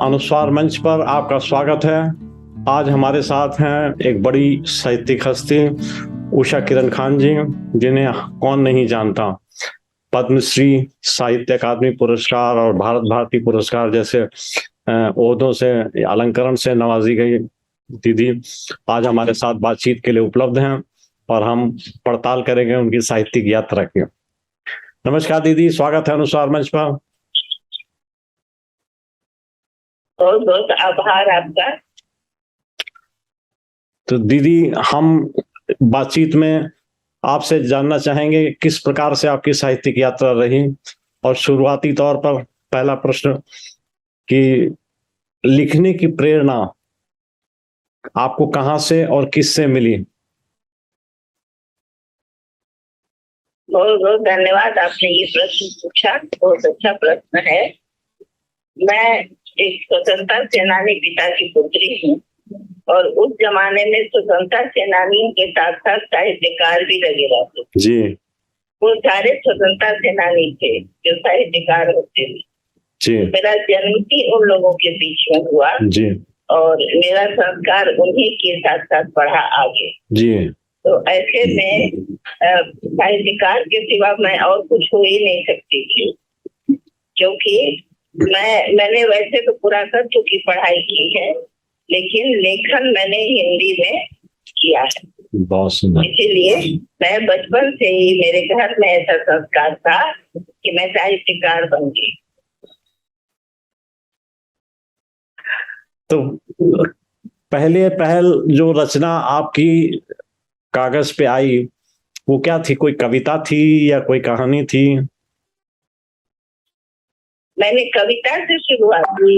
अनुस्वार मंच पर आपका स्वागत है। आज हमारे साथ हैं एक बड़ी साहित्यिक हस्ती उषा किरण खान जी, जिन्हें कौन नहीं जानता। पद्मश्री, साहित्य अकादमी पुरस्कार और भारत भारती पुरस्कार जैसे ओहदों से, अलंकरण से नवाजी गई दीदी आज हमारे साथ बातचीत के लिए उपलब्ध हैं और हम पड़ताल करेंगे उनकी साहित्यिक यात्रा की। नमस्कार दीदी, स्वागत है अनुस्वार मंच पर। बहुत बहुत आभार आपका। तो दीदी, हम बातचीत में आपसे जानना चाहेंगे किस प्रकार से आपकी साहित्यिक यात्रा रही, और शुरुआती तौर पर पहला प्रश्न कि लिखने की प्रेरणा आपको कहाँ से और किससे मिली? बहुत बहुत धन्यवाद, आपने ये प्रश्न पूछा, बहुत अच्छा प्रश्न है। मैं एक स्वतंत्रता सेनानी पिता की पुत्री हूँ और उस जमाने में स्वतंत्रता सेनानियों के साथ साथ साहित्यकार भी लगे रहते थे जी वो सारे स्वतंत्रता सेनानी थे जो साहित्यकार होते थे। जी मेरा जन्म भी उन लोगों के बीच में हुआ जी और मेरा संस्कार उन्हीं के साथ साथ बढ़ा आगे। जी तो ऐसे में साहित्यकार के सिवा मैं और कुछ हो ही नहीं सकती थी, क्योंकि मैंने वैसे तो पुरातत्व की पढ़ाई की है, लेकिन लेखन मैंने हिंदी में किया है। बहुत सुंदर। इसीलिए मैं बचपन से ही मेरे घर में ऐसा संस्कार था कि मैं साहित्यकार बन गई। तो पहले पहल जो रचना आपकी कागज पे आई वो क्या थी? कोई कविता थी या कोई कहानी थी? मैंने कविता से शुरुआत की।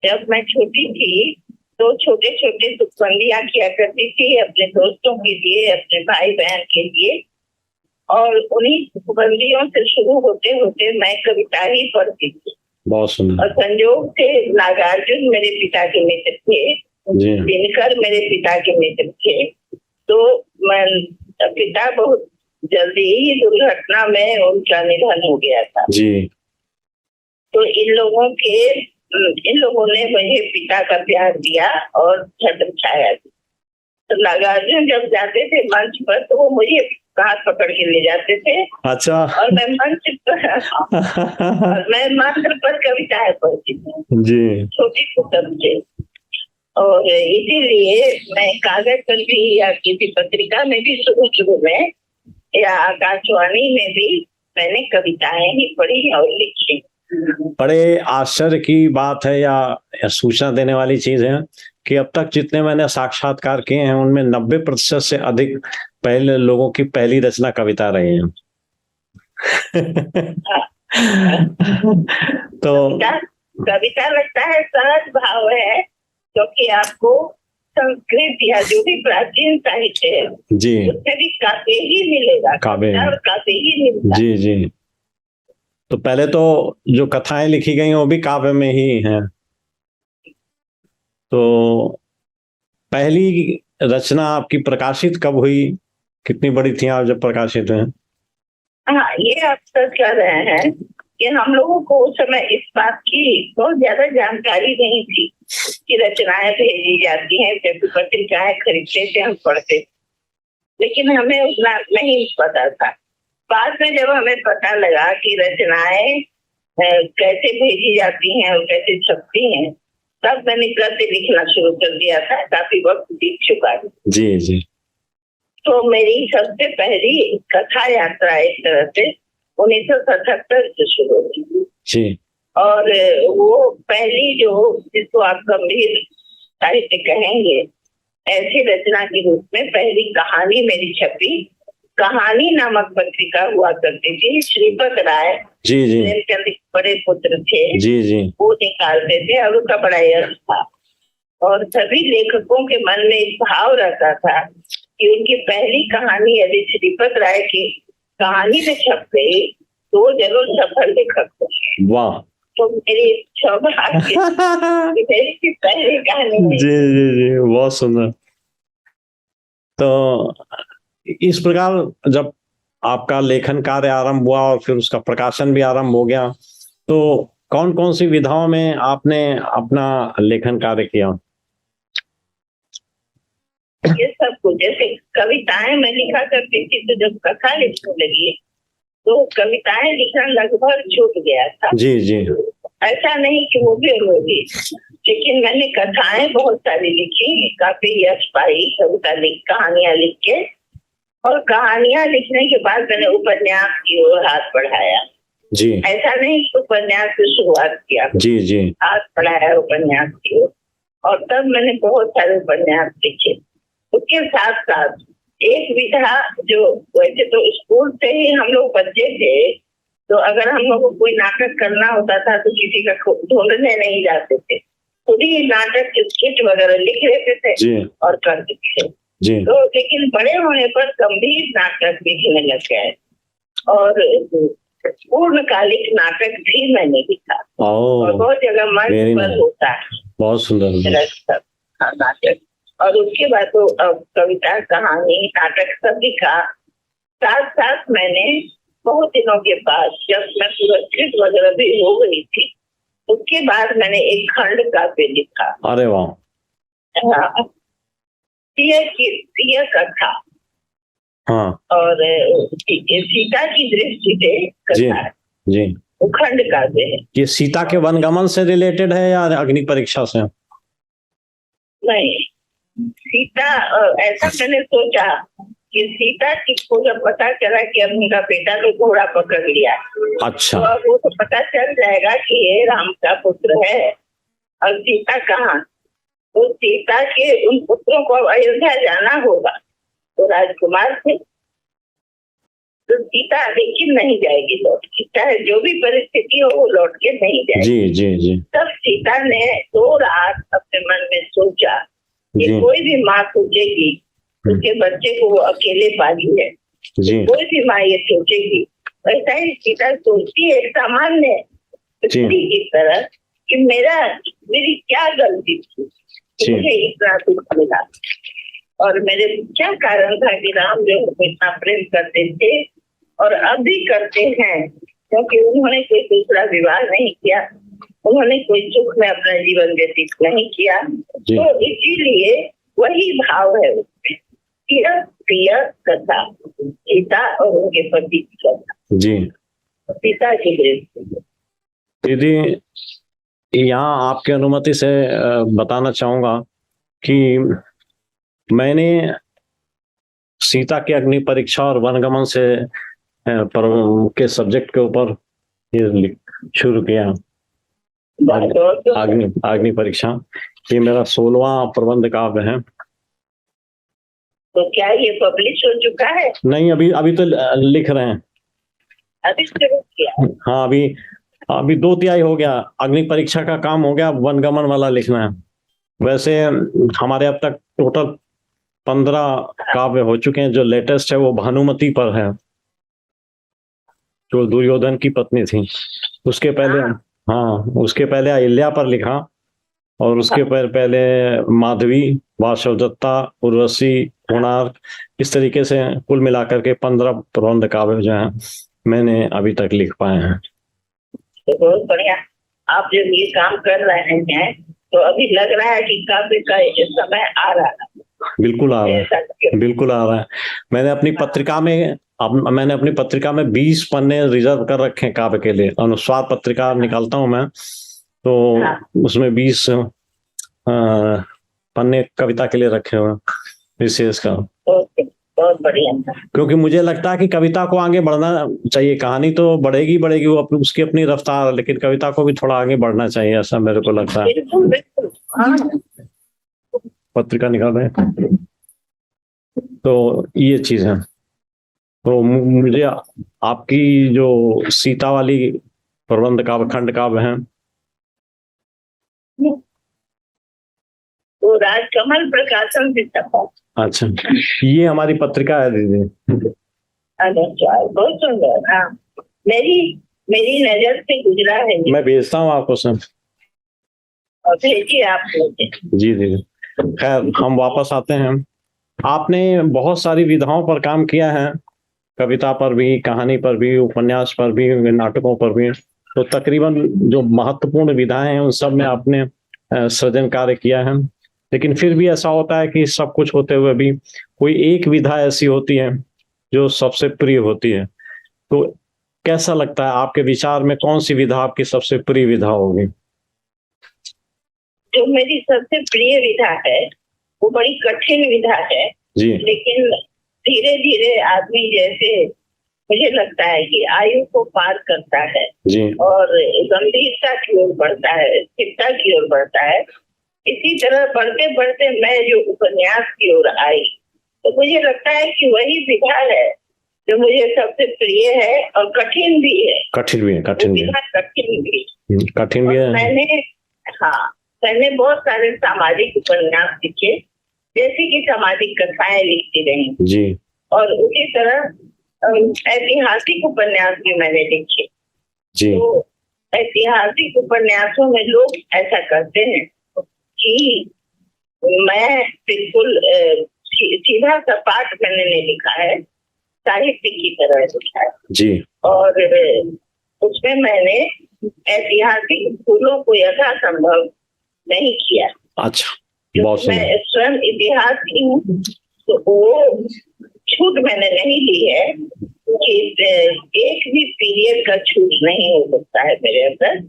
जब मैं छोटी थी तो छोटे छोटे तुकबंदियां किया करती थी अपने दोस्तों के लिए, अपने भाई बहन के लिए, और उन्हीं तुकबंदियों से शुरू होते होते मैं कविता ही पढ़ती थी। बहुत सुंदर। और संयोग से नागार्जुन मेरे पिता के मित्र थे, दिनकर मेरे पिता के मित्र थे। तो पिता बहुत जल्दी ही दुर्घटना में उनका निधन हो गया था जी। तो इन लोगों ने मुझे पिता का प्यार दिया और छत्र छाया दी। तो नागार्जुन जब जाते थे मंच पर तो वो मुझे हाथ पकड़ के ले जाते थे। अच्छा। और मैं मंच पर और मैं मंत्र पर कविताएं पढ़ती थी जी। छोटी पुस्तक से। और इसीलिए मैं कागज पर भी या किसी पत्रिका में भी शुरू में या आकाशवाणी में भी मैंने कविताएं ही पढ़ी और लिखी। बड़े आश्चर्य की बात है या सूचना देने वाली चीज है कि अब तक जितने मैंने साक्षात्कार किए हैं उनमें 90% से अधिक पहले लोगों की पहली रचना कविता रही है। तो कविता लगता है सहज भाव है, क्योंकि आपको संस्कृत या जो भी प्राचीन साहित्य है जी उसमें भी काव्य ही मिलेगा, काव्य ही मिलेगा। जी जी। तो पहले तो जो कथाएं लिखी गई वो भी काव्य में ही हैं। तो पहली रचना आपकी प्रकाशित कब हुई? कितनी बड़ी थी आप जब प्रकाशित हुए? हाँ, ये आप सच कह रहे हैं कि हम लोगों को उस समय इस बात की बहुत ज्यादा जानकारी नहीं थी कि रचनाएं भेजी जाती हैं, जब पत्रिकाएं खरीदते थे हम पढ़ते थे, लेकिन हमें उतना नहीं पता था। बाद में जब हमें पता लगा कि रचनाएं कैसे भेजी जाती हैं और कैसे छपती हैं, तब मैंने गद्य लिखना शुरू कर दिया था। काफी वक्त बीत चुका है। जी जी। तो मेरी सबसे पहली कथा यात्रा एक तरह से 1977 से शुरू हुई जी। और वो पहली जो जिसको आप गंभीर साहित्य कहेंगे ऐसी रचना के रूप में पहली कहानी मेरी छपी। कहानी नामक पत्रिका हुआ करती थी, श्रीपत राय जी जी प्रेमचंद के बड़े पुत्र थे जी जी वो निकालते थे और उसका बड़ा यश था। और सभी लेखकों के मन में इस भाव रहता था कि उनकी पहली कहानी यदि श्रीपत राय की कहानी में छप गई तो वो जरूर सफल लेखक होंगे। वाह। तो मेरी सौभाग्य मेरी पहली कहानी। जी जी जी, बहुत सुंदर। तो इस प्रकार जब आपका लेखन कार्य आरंभ हुआ और फिर उसका प्रकाशन भी आरंभ हो गया, तो कौन कौन सी विधाओं में आपने अपना लेखन कार्य किया? ये सब कुछ, जैसे कविताएं मैं लिखा करती थी, तो जब कथा लिखने लगी तो कविताएं लिखना लगभग छूट गया था। जी जी। ऐसा नहीं कि वो भी होगी, लेकिन मैंने कथाएं बहुत सारी लिखी, काफी यश पाई, कविता लिख, कहानियां लिख के, और कहानियां लिखने के बाद मैंने उपन्यास की ओर हाथ बढ़ाया। जी। ऐसा नहीं कि उपन्यास से शुरुआत किया, जी जी। हाथ बढ़ाया उपन्यास की ओर, और तब मैंने बहुत सारे उपन्यास लिखे। उसके साथ साथ एक विधा, जो वैसे तो स्कूल से ही हम लोग बच्चे थे, तो अगर हम लोग को कोई नाटक करना होता था तो किसी का ढूंढने नहीं जाते थे, खुद ही नाटक के स्किट वगैरह लिख लेते थे जी। और करते थे। जी। तो लेकिन बड़े होने पर गंभीर नाटक लिखने लग गए, और पूर्णकालिक नाटक भी मैंने लिखा, और बहुत जगह मंच पर होता है। बहुत सुंदर नाटक। और उसके बाद तो कविता, कहानी, नाटक सब लिखा। साथ साथ मैंने बहुत दिनों के बाद, जब मैं पुरस्कृत वगैरह भी हो गई थी, उसके बाद मैंने एक खंड काव्य लिखा। अरे वाह। प्रिय कथा। हाँ। और सीता की दृष्टि से कथा है। जी। वो खंड काव्य है। ये सीता के वनगमन से रिलेटेड है या अग्नि परीक्षा से? नहीं, सीता, ऐसा मैंने सोचा कि सीता को जब पता चला कि अब उनका बेटा तो घोड़ा पकड़ लिया, अच्छा, तो अब वो तो पता चल जाएगा कि ये राम का पुत्र है, और सीता कहाँ? तो सीता के उन पुत्रों को अयोध्या जाना होगा, तो राजकुमार थे, तो सीता लेकिन नहीं जाएगी लौट के, चाहे जो भी परिस्थिति हो वो लौट के नहीं जाएगी। जी जी जी। तब सीता ने 2 रात अपने मन में सोचा कि कोई भी माँ सोचेगी उसके बच्चे को वो अकेले पाली है, कोई भी माँ ये सोचेगी, वैसा ही सीता सोचती है सामान्य स्त्री की तरह कि मेरी क्या गलती थी, मुझे इतना दुख मिला, और मेरे क्या कारण था कि राम जो इतना प्रेम करते थे और अब भी करते हैं, क्योंकि उन्होंने कोई दूसरा विवाह नहीं किया, उन्होंने कोई सुख में अपना जीवन व्यतीत नहीं किया, तो इसीलिए वही भाव है उसमें, प्रिय कथा, सीता और उनके पति की कथा। जी। सीता की दृष्टि। दीदी, यहाँ आपकी अनुमति से बताना चाहूंगा कि मैंने सीता की अग्नि परीक्षा और वनगमन से के सब्जेक्ट के ऊपर ये शुरू किया। अग्नि परीक्षा ये मेरा 16वां प्रबंध काव्य है। तो क्या ये पब्लिश हो चुका है? नहीं, अभी तो लिख रहे हैं। अभी शुरू किया? हाँ, अभी 2/3 हो गया। अग्नि परीक्षा का काम हो गया, वनगमन वाला लिखना है। वैसे हमारे अब तक टोटल 15 काव्य हो चुके हैं। जो लेटेस्ट है वो भानुमति पर है, जो दुर्योधन की पत्नी थी। उसके पहले अहिल्या पर लिखा, और उसके पहले माधवी, वासवदत्ता, उर्वशी, कोणार्क, इस तरीके से कुल मिलाकर के 15 प्रबंध काव्य जो हैं मैंने अभी तक लिख पाए हैं। तो बहुत बढ़िया। आप जब ये काम कर रहे हैं तो अभी लग रहा है कि काव्य का समय आ रहा है। बिल्कुल आ रहा है। मैंने अपनी पत्रिका में 20 पन्ने रिजर्व कर रखे हैं काव्य के लिए। अनुस्वार पत्रिका निकालता हूं मैं, तो उसमें 20 पन्ने कविता के लिए रखे हुए विशेष का। बहुत बढ़िया। क्योंकि मुझे लगता है कि कविता को आगे बढ़ना चाहिए। कहानी तो बढ़ेगी वो उसकी अपनी रफ्तार, लेकिन कविता को भी थोड़ा आगे बढ़ना चाहिए, ऐसा मेरे को लगता है। बिल्कुल। पत्रिका निकाल रहे हैं, तो ये चीज है। तो मुझे आपकी जो सीता वाली प्रबंध काव्य, खंड काव्य है, तो राजकमल प्रकाशन से छपा। अच्छा, ये हमारी पत्रिका है दीदी। अच्छा, बहुत सुंदर। हाँ, मेरी नजर से गुजरा है। मैं भेजता हूँ आपको सब, और भेजिए आप। जी दीदी। खैर, हम वापस आते हैं। आपने बहुत सारी विधाओं पर काम किया है, कविता पर भी, कहानी पर भी, उपन्यास पर भी, नाटकों पर भी। तो तकरीबन जो महत्वपूर्ण विधाएं हैं उन सब में आपने सृजन कार्य किया है। लेकिन फिर भी ऐसा होता है कि सब कुछ होते हुए भी कोई एक विधा ऐसी होती है जो सबसे प्रिय होती है। तो कैसा लगता है, आपके विचार में कौन सी विधा आपकी सबसे प्रिय विधा होगी? जो मेरी सबसे प्रिय विधा है वो बड़ी कठिन विधा है जी लेकिन धीरे धीरे आदमी जैसे मुझे लगता है कि आयु को पार करता है जी और गंभीरता की ओर बढ़ता है, स्थिरता की ओर बढ़ता है, इसी तरह बढ़ते बढ़ते मैं जो उपन्यास की ओर आई तो मुझे लगता है कि वही विधा है जो मुझे सबसे प्रिय है और कठिन भी है। कठिन भी है, कठिन भी है, कठिन भी है। मैंने बहुत सारे सामाजिक उपन्यास लिखे, जैसे कि सामाजिक कथाएं लिखती रही जी, और उसी तरह ऐतिहासिक उपन्यास भी मैंने लिखे जी। तो ऐतिहासिक उपन्यासों में लोग ऐसा करते हैं कि मैं बिल्कुल सीधा सपाट मैंने नहीं लिखा है, साहित्य की तरह लिखा है जी। और उसमें मैंने ऐतिहासिक भूलों को यथासंभव नहीं किया। अच्छा, बहुत मैं स्वयं इतिहास की हूँ तो वो छूट मैंने नहीं ली है कि एक भी पीरियड का छूट नहीं हो सकता है मेरे अंदर।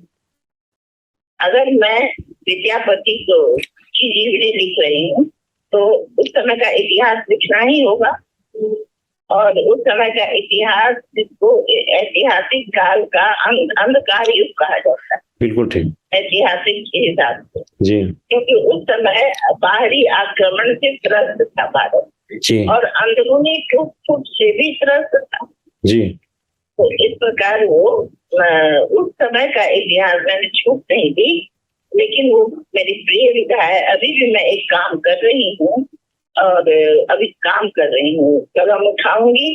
अगर मैं विद्यापति की जीवनी लिख रही हूँ तो उस समय का इतिहास लिखना ही होगा और उस समय का इतिहास जिसको ऐतिहासिक काल का अंधकार युग कहा जाता है। बिल्कुल ठीक, ऐतिहासिक के हिसाब से जी, क्योंकि उस समय बाहरी आक्रमण से त्रस्त था भारत जी, और अंदरूनी टूट फूट से भी त्रस्त था जी। तो इस प्रकार वो उस समय का इतिहास मैंने छूट नहीं दी लेकिन वो मेरी प्रिय विधा है। अभी भी मैं एक काम कर रही हूँ और अभी काम कर रही हूँ, कदम उठाऊंगी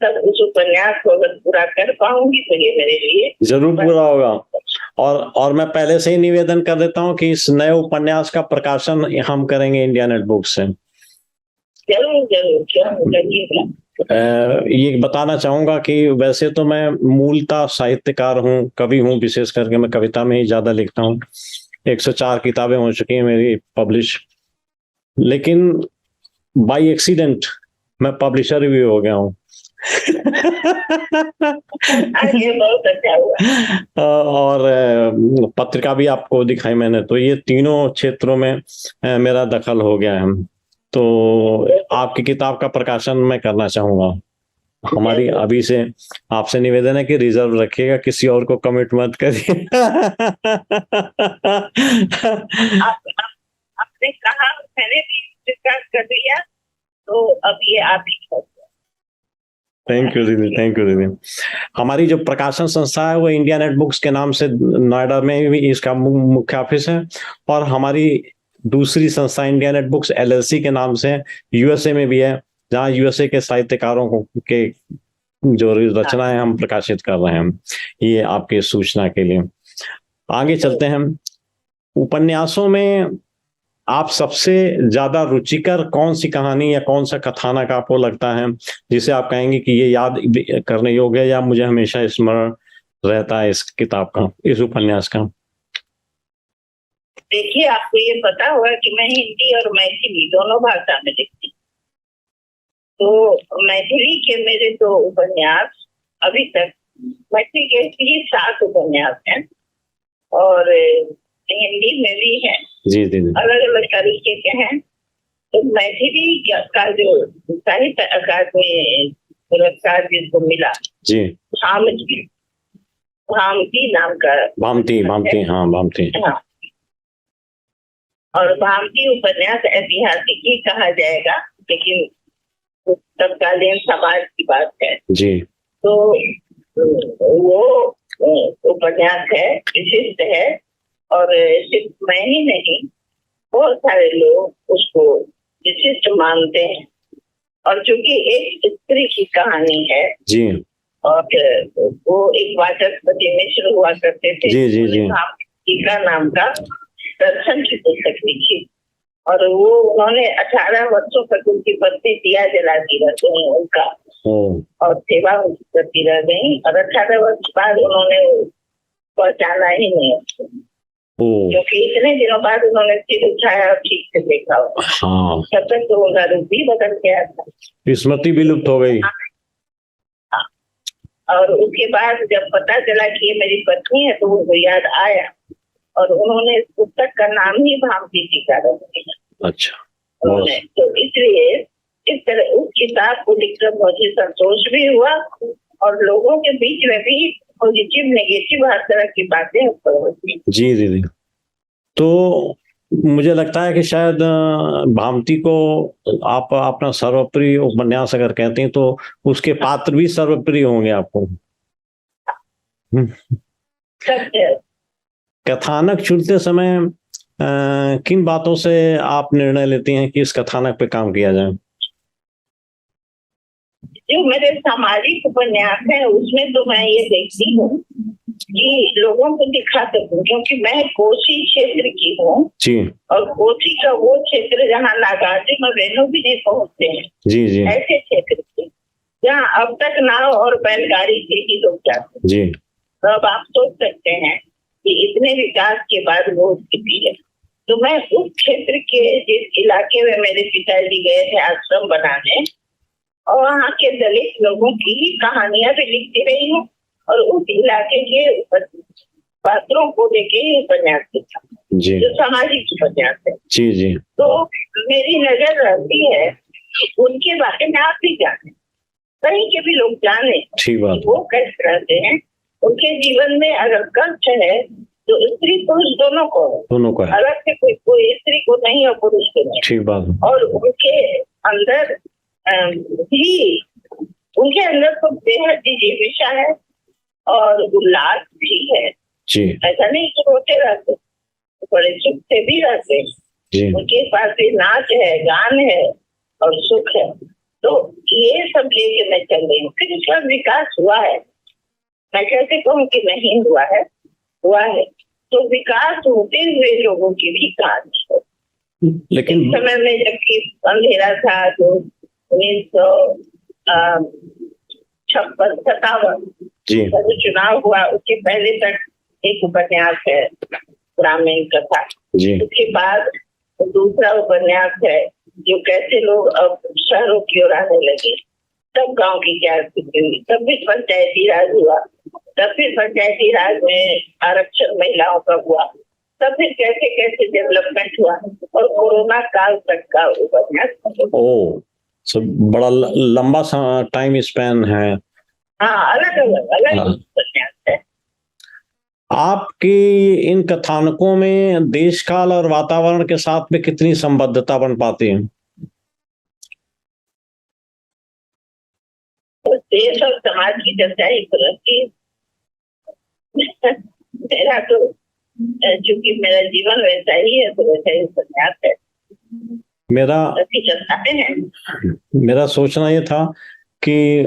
तब उस उपन्यास को अगर पूरा कर पाऊंगी तो ये मेरे लिए जरूर पूरा होगा। और मैं पहले से ही निवेदन कर देता हूँ कि इस नए उपन्यास का प्रकाशन हम करेंगे इंडिया नेट बुक से। जरूर जरूर जरूर करिएगा। ये बताना चाहूंगा कि वैसे तो मैं मूलतः साहित्यकार हूँ, कवि हूँ, विशेष करके मैं कविता में ही ज्यादा लिखता हूँ। 104 किताबें हो चुकी हैं मेरी पब्लिश, लेकिन बाय एक्सीडेंट मैं पब्लिशर भी हो गया हूँ। ये बहुत अच्छा हुआ। और पत्रिका भी आपको दिखाई मैंने, तो ये तीनों क्षेत्रों में मेरा दखल हो गया है। तो आपकी किताब का प्रकाशन मैं करना चाहूंगा। हमारी अभी से आपसे निवेदन है कि रिजर्व रखिएगा, किसी और को कमिट मत करिए। आपने कहा, मैंने भी डिस्कस कर दिया तो अब ये आप ही। थैंक यू दीदी, थैंक यू दीदी। हमारी जो प्रकाशन संस्था है वो इंडिया नेट बुक्स के नाम से नोएडा में भी इसका मुख्य ऑफिस है और हमारी दूसरी संस्था इंडिया नेट बुक्स LLC के नाम से यूएसए में भी है, जहाँ यूएसए के साहित्यकारों के जो रचनाएं हम प्रकाशित कर रहे हैं। ये आपके सूचना के लिए। आगे चलते हैं। उपन्यासों में आप सबसे ज्यादा रुचिकर कौन सी कहानी या कौन सा कथानक आपको लगता है जिसे आप कहेंगे कि ये याद करने योग्य है या मुझे हमेशा स्मरण रहता है इस किताब का, इस उपन्यास का? देखिए, आपको ये पता होगा कि मैं हिंदी और मैथिली दोनों भाषा में लिखती हूँ। तो मैथिली के मेरे 2 उपन्यास अभी तक, मैथिली के 7 उपन्यास हैं और हिंदी में भी है, जी जी, अलग अलग तरीके के हैं। तो मैथिली का जो साहित्य अकादमी पुरस्कार जिसको मिला, जी, भामती नाम का, भामती, हाँ भामती, हाँ। और भामती उपन्यास ऐतिहासिक ही कहा जाएगा लेकिन तत्कालीन समाज की बात है जी। तो वो उपन्यास है, विशिष्ट है और सिर्फ मैं ही नहीं, बहुत सारे लोग उसको विशिष्ट मानते हैं। और चूंकि एक स्त्री की कहानी है जी, और वो एक वाचस्पति मिश्र हुआ करते थे, जी जी जी, टीका नाम का दर्शन की पुस्तक लिखी और वो उन्होंने 18 वर्षों तक उनकी पत्नी दिया जलाती रह गई उनका और सेवा करती रह गई और 18 वर्ष बाद उन्होंने पहचाना ही नहीं उसको, ओ क्योंकि इतने दिनों बाद उन्होंने सिर उठाया और ठीक से देखा होगा। हाँ, तब तक तो उनका रूप भी बदल गया था। स्मृति भी लुप्त हो गई। और उसके बाद जब पता चला कि ये मेरी पत्नी है तो उनको याद आया और उन्होंने इस पुस्तक का नाम ही भामती जी का रख दिया। अच्छा, उन्होंने तो इसलिए इस तरह उस किताब को लिखकर मुझे संतोष भी हुआ और लोगों के बीच में भी पॉजिटिव नेगेटिव हर तरह की बातें ऊपर होती। जी दीदी, तो मुझे लगता है कि शायद भामती को आप अपना सर्वप्रिय उपन्यास अगर कहते हैं तो उसके पात्र भी सर्वप्रिय होंगे आपको। सत्य कथानक चुनते समय किन बातों से आप निर्णय लेती हैं कि इस कथानक पे काम किया जाए? जो मेरे सामाजिक उपन्यास है उसमें तो मैं ये देखती हूँ कि लोगों को दिखा सकूं, क्योंकि मैं कोसी क्षेत्र की हूँ जी और कोसी का वो क्षेत्र जहाँ नागार्जुन और रेणु भी नहीं पहुंचते हैं, जी जी ऐसे क्षेत्र की जहाँ अब तक नाव और बैलगाड़ी से ही लोग जाते जी। हैं। तो अब आप सोच सकते हैं कि इतने विकास के बाद वो स्थिति है। तो मैं उस क्षेत्र के जिस इलाके में मेरे पिताजी गए थे आश्रम बनाने और वहाँ के दलित लोगों की कहानियां भी लिखती रही हूँ और उस इलाके के पात्रों को लेके ही उपन्यास लिखा, जी जो सामाजिक उपन्यास है। जी जी। तो मेरी नजर रहती है उनके बारे में आप भी जाने, कहीं के भी लोग जाने ठीक बात। वो कैसे रहते हैं, उनके जीवन में अगर कष्ट है तो स्त्री पुरुष दोनों को है, अलग से कोई स्त्री को नहीं और पुरुष को नहीं। ठीक बात। और उनके अंदर भी उनके अंदर तो बेहद जिज्ञासा है और उल्लास भी है जी। ऐसा नहीं कि रोते रहते, बड़े सुख से भी रहते जी। उनके पास भी नाच है, गान है और सुख है। तो ये सब लेके मैं चल रही हूँ। फिर उसका विकास हुआ है, मैं कैसे कहूँ कि नहीं हुआ है, हुआ है। तो विकास होते हुए लोगों की भी कहानी है। लेकिन इस समय में जबकि अंधेरा था तो 1956-57 का जो चुनाव हुआ उसके पहले तक एक उपन्यास है ग्रामीण कथा। उसके बाद दूसरा उपन्यास है जो कैसे लोग अब शहरों की ओर आने लगे, तब गांव की क्या स्थिति हुई, तब भी पंचायती राज हुआ, तब फिर पंचायती राज में आरक्षण महिलाओं का हुआ, तब फिर कैसे कैसे डेवलपमेंट हुआ और कोरोना काल तक का उपन्यास। ओ, सब बड़ा लंबा टाइम स्पैन है। हाँ, अलग अलग उपन्यास है। आपकी इन कथानकों में देश काल और वातावरण के साथ में कितनी संबद्धता बन पाती है? तो देश और समाज की चर्चा ही रहती है। मेरा तो चूंकि मेरा जीवन वैसा ही है तो वैसा ही उपन्यास है। मेरा सोचना ये था कि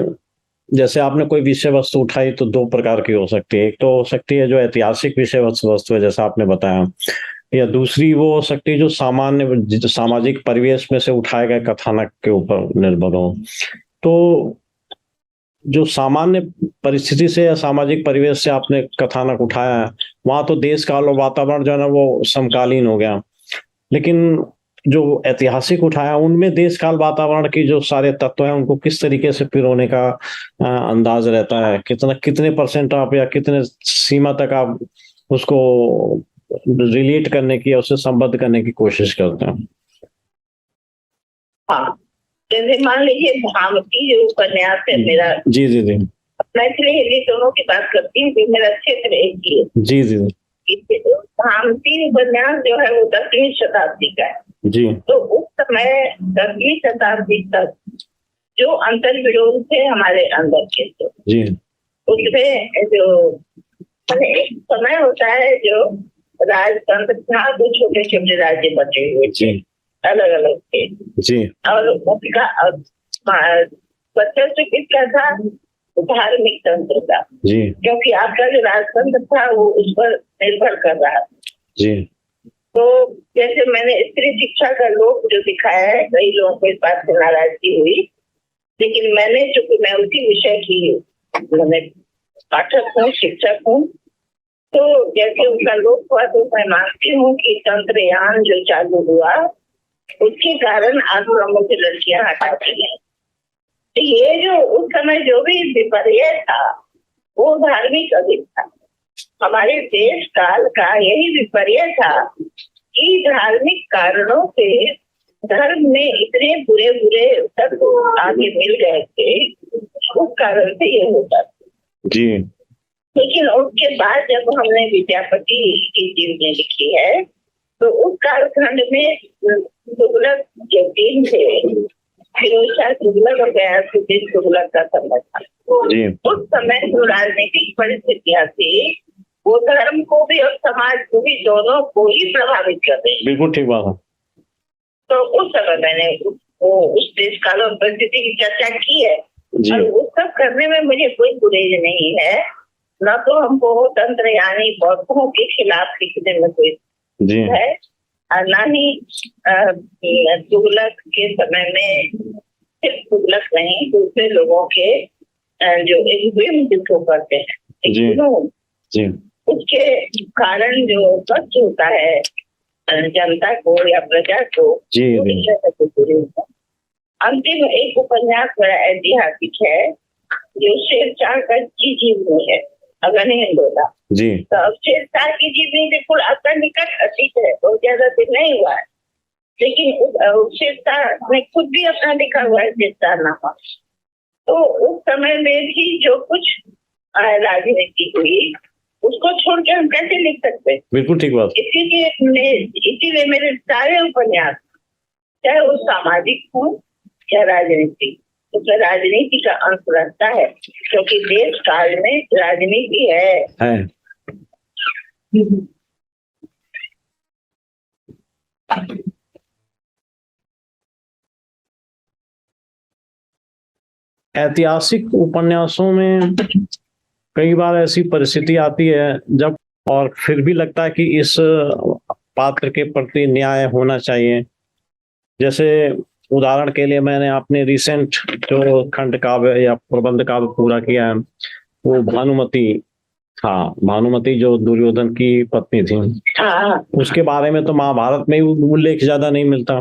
जैसे आपने कोई विषय वस्तु उठाई तो दो प्रकार की हो सकती है। एक तो हो सकती है जो ऐतिहासिक विषय वस्तु है जैसा आपने बताया, या दूसरी वो हो सकती है जो सामान्य सामाजिक परिवेश में से उठाए गए कथानक के ऊपर निर्भर हो। तो जो सामान्य परिस्थिति से या सामाजिक परिवेश से आपने कथानक उठाया है वहां तो देश काल और वातावरण जो है ना वो समकालीन हो गया, लेकिन जो ऐतिहासिक उठाया उनमें देश काल वातावरण की जो सारे तत्व हैं उनको किस तरीके से पिरोने का अंदाज रहता है? कितने परसेंट आप या कितने सीमा तक आप उसको रिलेट करने की या उससे संबद्ध करने की कोशिश करते हैं? हाँ, जैसे मान लीजिए भामती जो उपन्यास है मेरा, जी जी जी, मैं इसलिए हिंदी दोनों की बात करती हूँ कि मेरा क्षेत्र एक ही है। जी जी जी। भामती उपन्यास जो है वो 10वीं शताब्दी का है जी। तो उस समय 10वीं शताब्दी तक जो अंतर विरोध थे हमारे अंदर के जी, उसमें जो एक समय होता है जो राजतंत्र था, तो छोटे छोटे राज्य बचे हुए थे, अलग अलग थे जी। और उसका वर्चस्व किसका था? धार्मिक तंत्र का जी, क्योंकि आपका जो राजतंत्र था वो उस पर निर्भर कर रहा था जी। तो जैसे मैंने स्त्री शिक्षा का लोक जो दिखाया है, कई लोगों को इस बात से नाराजगी हुई, लेकिन मैंने चूंकि मैं उसी विषय की मैंने पाठक हूँ, शिक्षक हूँ, तो जैसे उनका लोप हुआ तो मैं मानती हूँ कि तंत्रयान जो चालू हुआ उसके कारण आश्रमों से लड़कियां हटाती हैं। तो ये जो उस समय जो भी विपर्य था वो धार्मिक अधिक था। हमारे देश काल का यही विपर्य था कि धार्मिक कारणों से धर्म में इतने बुरे बुरे तत्व आगे मिल गए थे, उस कारण से ये होता था जी। लेकिन उसके बाद जब हमने विद्यापति की जीवनी लिखी है तो उस कालखंड में तुगलक जो तीन थे, फिरोज शाह तुगलक और गयासुद्दीन तुगलक का समय था। उस समय जो राजनीतिक परिस्थितियां थी वो धर्म को भी और समाज को भी दोनों को ही प्रभावित कर रही। बिल्कुल ठीक बात है। तो उस समय मैंने उस देश काल और परिस्थिति की चर्चा की है और वो सब करने में मुझे कोई गुरेज नहीं है। न तो हमको तंत्रयानी बौद्धों के खिलाफ लिखने में कोई है और न ही तुगलक के समय में सिर्फ तुगलक नहीं दूसरे लोगों के जो एक जिसको करते हैं उसके कारण जो कष्ट होता है जनता को या प्रजा को। अंतिम एक उपन्यास बड़ा ऐतिहासिक है जो शेरशाह का जीवनी है, अगनिहिंडोला। तो अब शेरशाह की जीवनी बिल्कुल आपका निकट अतीत है, बहुत ज्यादा दिन नहीं हुआ है, लेकिन शेरशाह ने खुद भी अपना लिखा हुआ है शेरशाह नामा। तो उस समय में भी जो कुछ राजनीति हुई उसको छोड़ के हम कैसे लिख सकते हैं? बिल्कुल ठीक बात। इसीलिए मेरे सारे उपन्यास चाहे वो सामाजिक हो या राजनीति, उसमें राजनीति का अंश रहता है क्योंकि देश काल में राजनीति है। ऐतिहासिक उपन्यासों में कई बार ऐसी परिस्थिति आती है जब और फिर भी लगता है कि इस पात्र के प्रति न्याय होना चाहिए। जैसे उदाहरण के लिए मैंने अपने रिसेंट जो खंड काव्य या प्रबंध काव्य पूरा किया है वो भानुमति। हाँ, भानुमति जो दुर्योधन की पत्नी थी, उसके बारे में तो महाभारत में उल्लेख ज्यादा नहीं मिलता।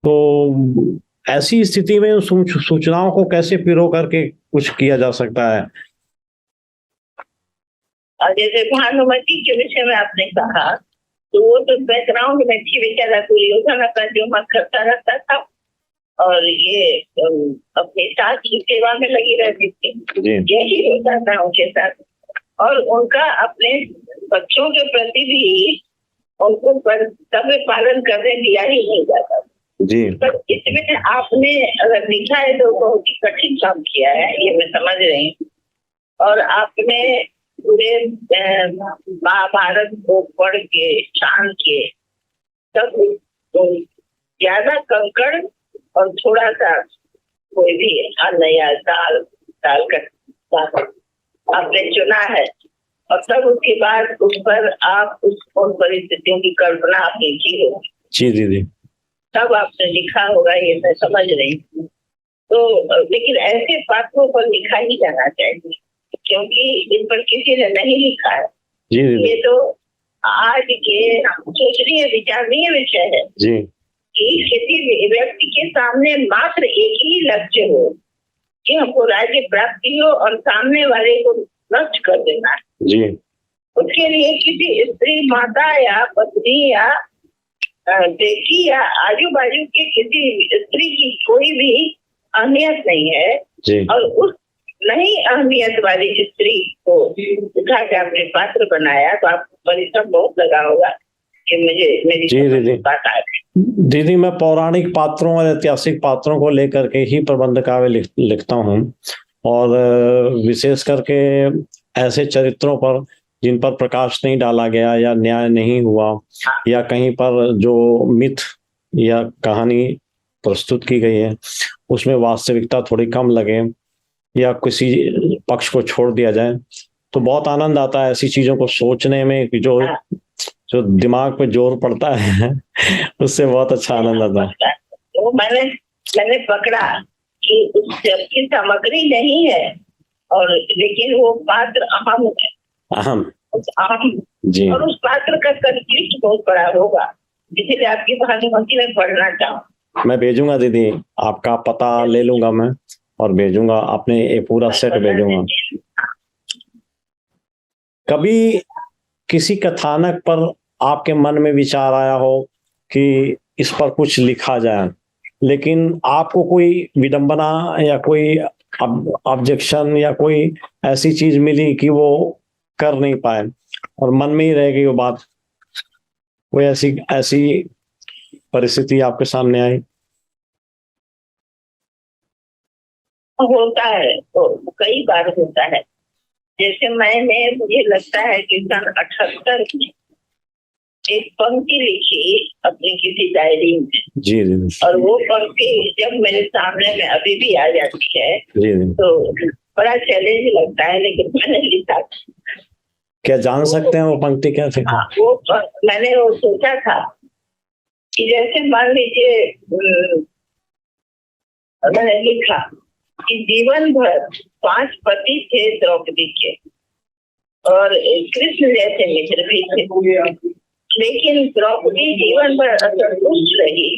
तो ऐसी स्थिति में सूचनाओं को कैसे पिरो करके कुछ किया जा सकता है? और जैसे भानुमति के विषय में आपने कहा तो वो तो बैकग्राउंड में थी, बेचारा दुर्योधन अपना जो मत करता रहता था और ये अपनी सास की सेवा में लगी रहती थी। यही होता था उनके साथ और उनका अपने बच्चों के प्रति भी उनको कर्तव्य पालन करने दिया ही नहीं जाता। पर इसमें आपने अगर लिखा है तो बहुत ही कठिन काम किया है, ये मैं समझ रही हूँ। और आपने पूरे महाभारत को पढ़ के छान के तब ज्यादा कंकड़ और थोड़ा सा कोई भी अन्न या दाल कर आपने चुना है और तब उसके बाद उस पर आप उन परिस्थितियों की कल्पना आपने की होगी। जी। तब आपने लिखा होगा, ये मैं समझ रही हूँ। तो लेकिन ऐसे पात्रों पर लिखा ही जाना चाहिए क्योंकि इन पर किसी ने नहीं लिखा है। ये तो आज के सोचनीय विचारणीय विषय है कि किसी व्यक्ति के सामने मात्र एक ही लक्ष्य हो कि हमको राज्य प्राप्ति हो और सामने वाले को नष्ट कर देना है। उसके लिए किसी स्त्री माता या पत्नी या बेटी या आजू बाजू के किसी स्त्री की कोई भी अहमियत नहीं है। और उस नहीं अहमियत वाली स्त्री को दिखा के आपने पात्र बनाया तो आपको परिश्रम बहुत लगा होगा कि मुझे मेरी बात आ गई। दीदी, मैं पौराणिक पात्रों और ऐतिहासिक पात्रों को लेकर के ही प्रबंध काव्य लिखता हूँ और विशेष करके ऐसे चरित्रों पर जिन पर प्रकाश नहीं डाला गया या न्याय नहीं हुआ या कहीं पर जो मिथ या कहानी प्रस्तुत की गई है उसमें वास्तविकता थोड़ी कम लगे या किसी पक्ष को छोड़ दिया जाए तो बहुत आनंद आता है ऐसी चीजों को सोचने में कि जो दिमाग पे जोर पड़ता है उससे बहुत अच्छा आनंद आता है। तो मैंने पकड़ा कि उसकी सामग्री नहीं है और लेकिन वो पात्र अहम है। आम, जी और उस पात्र का कंफ्लिक्ट बहुत बड़ा होगा, इसीलिए आपकी भानुमति में पढ़ना चाहूँ। मैं भेजूंगा दीदी, आपका पता ले लूंगा मैं और भेजूंगा, आपने ये पूरा सेट भेजूंगा। कभी किसी कथानक पर आपके मन में विचार आया हो कि इस पर कुछ लिखा जाए, लेकिन आपको कोई विडंबना या कोई ऑब्जेक्शन या कोई ऐसी चीज मिली कि वो कर नहीं पाए और मन में ही रह गई वो बात, कोई ऐसी ऐसी परिस्थिति आपके सामने आई? होता है, तो कई बार होता है। जैसे मुझे लगता है कि सन 78 में एक पंक्ति लिखी अपनी किसी डायरी में। जी जी। और वो पंक्ति जब मेरे सामने में अभी भी आ जाती है जी जी। तो बड़ा चैलेंज लगता है, लेकिन मैंने लिखा। क्या जान सकते हैं वो पंक्ति क्या थी? मैंने वो सोचा था कि जैसे मान लीजिए मैंने लिखा कि जीवन भर 5 पति थे द्रौपदी के और कृष्ण जैसे मित्र भी थे, लेकिन द्रौपदी जीवन भर असंतुष्ट रही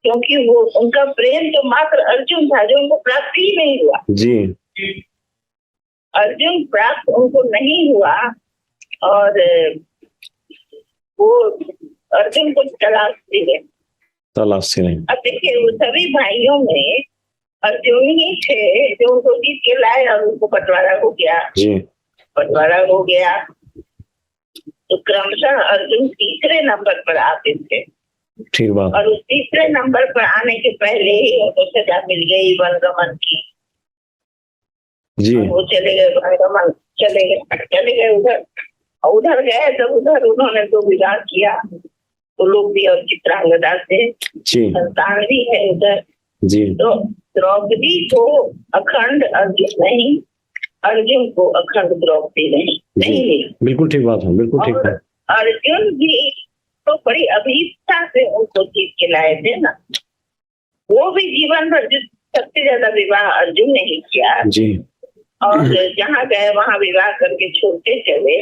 क्योंकि वो उनका प्रेम तो मात्र अर्जुन था जो उनको प्राप्त ही नहीं हुआ। जी। अर्जुन प्राप्त उनको नहीं हुआ और वो अर्जुन को तलाशती रहे। अब देखिए वो सभी भाइयों में अर्जुन ही थे जो उनको जीत के लाए और उनको बंटवारा हो गया। जी। बंटवारा हो गया तो क्रमशः अर्जुन तीसरे नंबर पर आते थे। ठीक बात। और उस तीसरे नंबर पर आने के पहले ही उनको सजा मिल गई वनगमन की। जी। वो चले गए वनगमन, चले गए उधर गए। जब उधर उन्होंने तो विवाह किया तो लोग भी और चित्रांगदा से संतान भी है उधर। जी। तो द्रौपदी को अखंड अर्जुन नहीं, अर्जुन को अखंड द्रौपदी नहीं। बिल्कुल ठीक बात है, बिल्कुल ठीक है। अर्जुन भी तो बड़ी अभीपता से उनको जीत के लाए थे ना। वो भी जीवन भर सबसे ज्यादा विवाह अर्जुन ने ही किया। जी। और जहाँ गए वहां विवाह करके छोड़ते चले।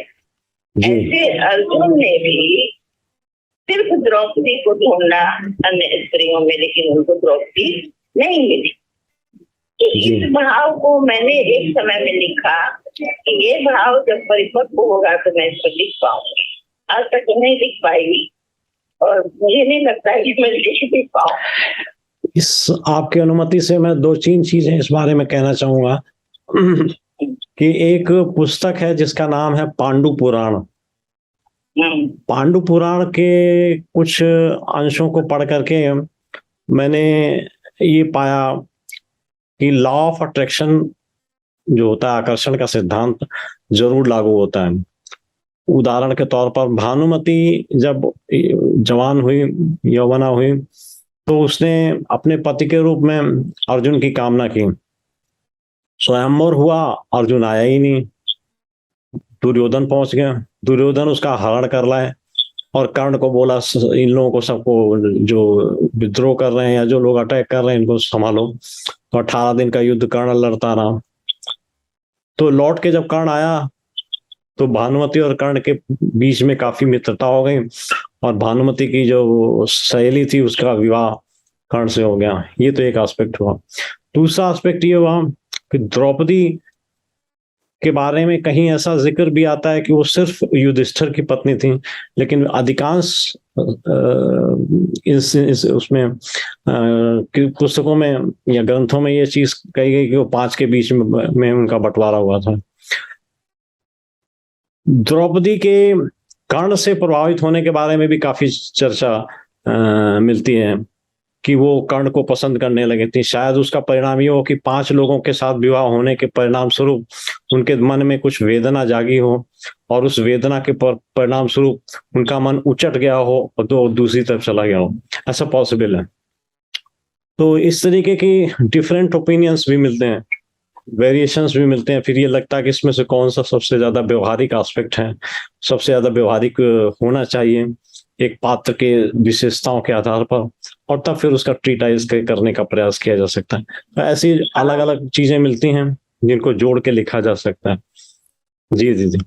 ऐसे अर्जुन ने भी सिर्फ द्रौपदी को ढूंढा अन्य स्त्रियों में, लेकिन उनको द्रौपदी नहीं मिली। तो इस भाव को मैंने एक समय में लिखा कि ये भाव जब परिपक्व होगा तो मैं इसको लिख पाऊंगी। आज तक नहीं लिख पाई और मुझे नहीं लगता कि मैं लिख भी पाऊँ। इस आपकी अनुमति से मैं 2-3 चीजें इस बारे में कहना चाहूंगा कि एक पुस्तक है जिसका नाम है पांडु पुराण। पांडु पुराण के कुछ अंशों को पढ़ करके मैंने ये पाया कि लॉ ऑफ अट्रैक्शन जो होता है, आकर्षण का सिद्धांत जरूर लागू होता है। उदाहरण के तौर पर भानुमति जब जवान हुई, यौवना हुई, तो उसने अपने पति के रूप में अर्जुन की कामना की। स्वयंवर हुआ, अर्जुन आया ही नहीं। दुर्योधन पहुंच गया, दुर्योधन उसका हरण कर लाए और कर्ण को बोला इन लोगों को सबको जो विद्रोह कर रहे हैं या जो लोग अटैक कर रहे हैं इनको संभालो। तो 18 दिन का युद्ध कर्ण लड़ता रहा। तो लौट के जब कर्ण आया तो भानुमति और कर्ण के बीच में काफी मित्रता हो गई और भानुमति की जो सहेली थी उसका विवाह कर्ण से हो गया। ये तो एक एस्पेक्ट हुआ। दूसरा एस्पेक्ट ये हुआ कि द्रौपदी के बारे में कहीं ऐसा जिक्र भी आता है कि वो सिर्फ युधिष्ठिर की पत्नी थी, लेकिन अधिकांश उसमें पुस्तकों में या ग्रंथों में ये चीज कही गई कि वो 5 के बीच में उनका बंटवारा हुआ था। द्रौपदी के कर्ण से प्रभावित होने के बारे में भी काफी चर्चा मिलती है कि वो कर्ण को पसंद करने लगी थी। शायद उसका परिणाम ये हो कि 5 लोगों के साथ विवाह होने के परिणाम स्वरूप उनके मन में कुछ वेदना जागी हो और उस वेदना के परिणाम स्वरूप उनका मन उचट गया हो और तो दूसरी तरफ चला गया हो। ऐसा पॉसिबल है। तो इस तरीके की डिफरेंट ओपिनियंस भी मिलते हैं, वेरिएशंस भी मिलते हैं। फिर ये लगता है कि इसमें से कौन सा सबसे ज्यादा व्यवहारिक एस्पेक्ट है, सबसे ज्यादा व्यवहारिक होना चाहिए एक पात्र के विशेषताओं के आधार पर, और तब फिर उसका ट्रीटाइज करने का प्रयास किया जा सकता है। तो ऐसी अलग अलग चीजें मिलती हैं जिनको जोड़ के लिखा जा सकता है। जी जी जी।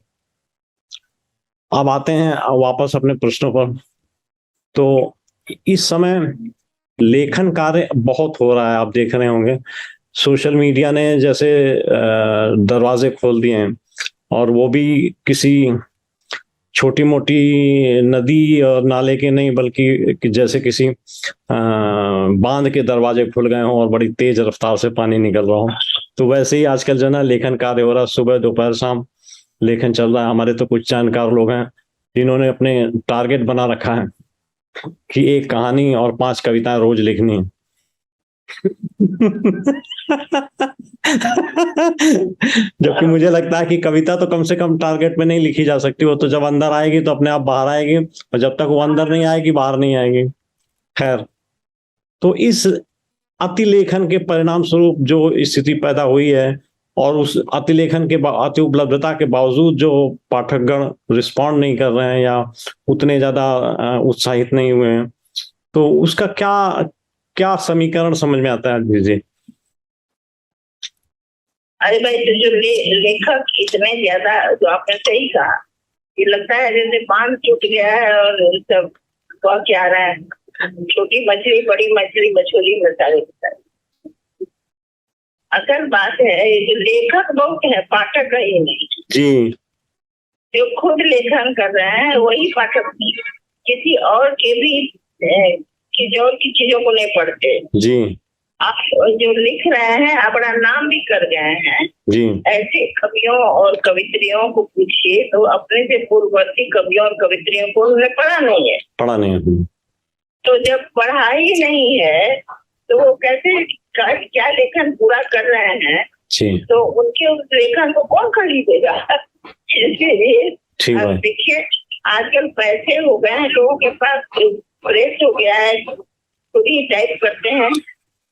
अब आते हैं वापस अपने प्रश्नों पर। तो इस समय लेखन कार्य बहुत हो रहा है, आप देख रहे होंगे। सोशल मीडिया ने जैसे दरवाजे खोल दिए हैं, और वो भी किसी छोटी मोटी नदी और नाले के नहीं, बल्कि जैसे किसी बांध के दरवाजे खुल गए हों और बड़ी तेज रफ्तार से पानी निकल रहा हो। तो वैसे ही आजकल जो ना लेखन कार्य हो रहा है, सुबह दोपहर शाम लेखन चल रहा है। हमारे तो कुछ जानकार लोग हैं जिन्होंने अपने टारगेट बना रखा है कि एक कहानी और 5 कविताएं रोज लिखनी है। जबकि मुझे लगता है कि कविता तो कम से कम टारगेट में नहीं लिखी जा सकती, वो तो जब अंदर आएगी तो अपने आप बाहर आएगी, और जब तक वो अंदर नहीं आएगी बाहर नहीं आएगी। खैर, तो इस अतिलेखन के परिणाम स्वरूप जो स्थिति पैदा हुई है, और उस अतिलेखन के अति उपलब्धता के बावजूद जो पाठकगण रिस्पॉन्ड नहीं कर रहे हैं या उतने ज्यादा उत्साहित नहीं हुए हैं, तो उसका क्या क्या समीकरण समझ में आता है जी? अरे भाई, तो जो लेखक इतने ज्यादा, जो आपने सही कहा, ये लगता है जैसे बांध टूट गया है और सब क्या रहा है, छोटी मछली बड़ी मछली मछली बता देता है। असल बात है, ये जो लेखक बहुत है, पाठक ही नहीं जी। जो खुद लेखन कर रहे हैं वही पाठक नहीं, किसी और के भी किसी और की चीजों को नहीं पढ़ते जी। आप जो लिख रहे हैं अपना नाम भी कर गए हैं जी। ऐसे कवियों और कवित्रियों को पूछिए तो अपने से पूर्ववर्ती कवियों और कवित्रियों को उन्होंने पढ़ा नहीं है। तो जब पढ़ाई नहीं है तो वो कैसे क्या लेखन पूरा कर रहे हैं, तो उनके उस लेखन को कौन खरीदेगा? इसलिए देखिए, आजकल पैसे हो गए हैं लोगों के पास, प्रेस हो गया है, खुद ही टाइप करते हैं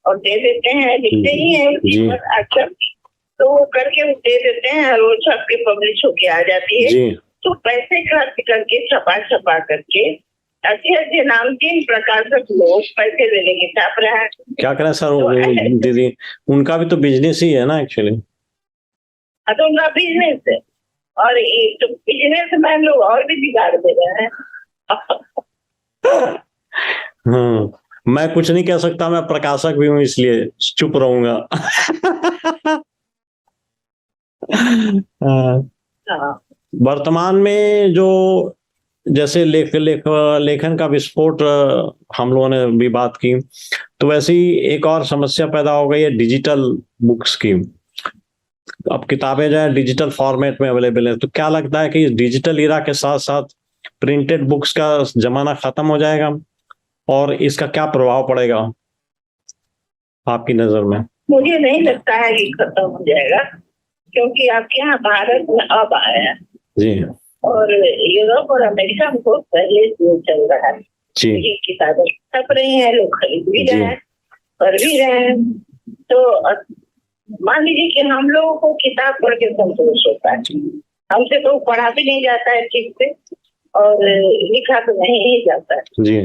और दे देते हैं, लिखते ही हैं अक्सर, तो वो करके दे देते हैं और वो छप के पब्लिश होके आ जाती है। तो पैसे खर्च करके छपा करके अच्छे अच्छे नामचीन प्रकाशक लोग पैसे ले लेके छाप रहे हैं। क्या करें सर दीदी, उनका भी तो बिजनेस ही है ना एक्चुअली। तो उनका बिजनेस है, और ये तो बिजनेस मैन लोग और भी बिगाड़ दे रहे हैं। मैं कुछ नहीं कह सकता, मैं प्रकाशक भी हूं इसलिए चुप रहूंगा। वर्तमान में जो जैसे लेखन का विस्फोट हम लोगों ने भी बात की, तो वैसे ही एक और समस्या पैदा हो गई है डिजिटल बुक्स की। अब किताबें जो है डिजिटल फॉर्मेट में अवेलेबल है, तो क्या लगता है कि डिजिटल इरा के साथ साथ प्रिंटेड बुक्स का जमाना खत्म हो जाएगा, और इसका क्या प्रभाव पड़ेगा आपकी नजर में? मुझे नहीं लगता है कि खत्म हो जाएगा, क्योंकि आपके यहाँ भारत में अब आया जी, और यूरोप और अमेरिका में बहुत पहले से चल रहा है जी। किताबें छप रही हैं, लोग खरीद भी रहे हैं, पढ़ भी रहे हैं। तो मान लीजिए कि हम लोगों को किताब पढ़ के संतोष होता है, हमसे तो पढ़ा भी नहीं जाता है ठीक से और लिखा तो नहीं ही जाता है जी।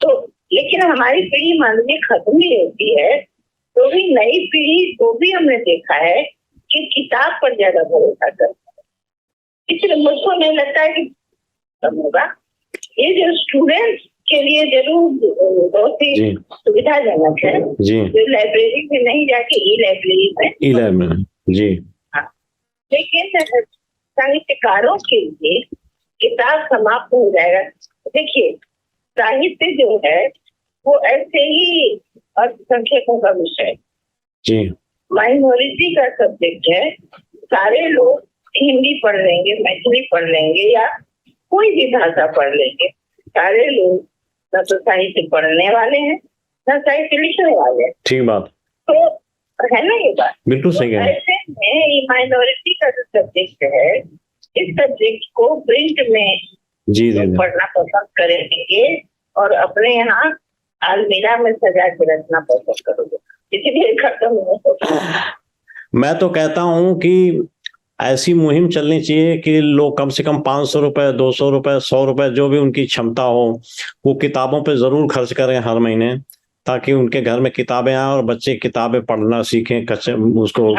तो लेकिन हमारी पीढ़ी मान लीजिए खत्म ही होती है, तो भी नई पीढ़ी को भी हमने देखा है कि किताब पर ज्यादा भरोसा करता है। इसलिए मुझको नहीं लगता है कि होगा। ये जो स्टूडेंट्स के लिए जरूर बहुत ही सुविधाजनक है, जो लाइब्रेरी में नहीं जाके ई लाइब्रेरी में जी। हाँ, लेकिन साहित्यकारों के लिए किताब समाप्त हो जाएगा। देखिए, साहित्य जो है वो ऐसे ही अल्पसंख्यकों का विषय जी, माइनॉरिटी का सब्जेक्ट है। सारे लोग हिंदी पढ़ लेंगे, मैथिली पढ़ लेंगे या कोई भी भाषा पढ़ लेंगे, सारे लोग न तो साहित्य पढ़ने वाले हैं न साहित्य लिखने वाले हैं। ठीक बात तो है ना, ये बात बिल्कुल सही है। ऐसे में ये माइनॉरिटी का जो सब्जेक्ट है, इस सब्जेक्ट को प्रिंट में जी पढ़ना पसंद करेंगे और अपने यहाँ अलमीरा में सजा के रखना पसंद करोगे, इसलिए खत्म नहीं होगा। मैं तो कहता हूँ कि ऐसी मुहिम चलनी चाहिए कि लोग कम से कम 500 रुपए, 200 रुपए, 100 रुपए, जो भी उनकी क्षमता हो, वो किताबों पे जरूर खर्च करें हर महीने, ताकि उनके घर में किताबें आए और बच्चे किताबें पढ़ना सीखें, उसको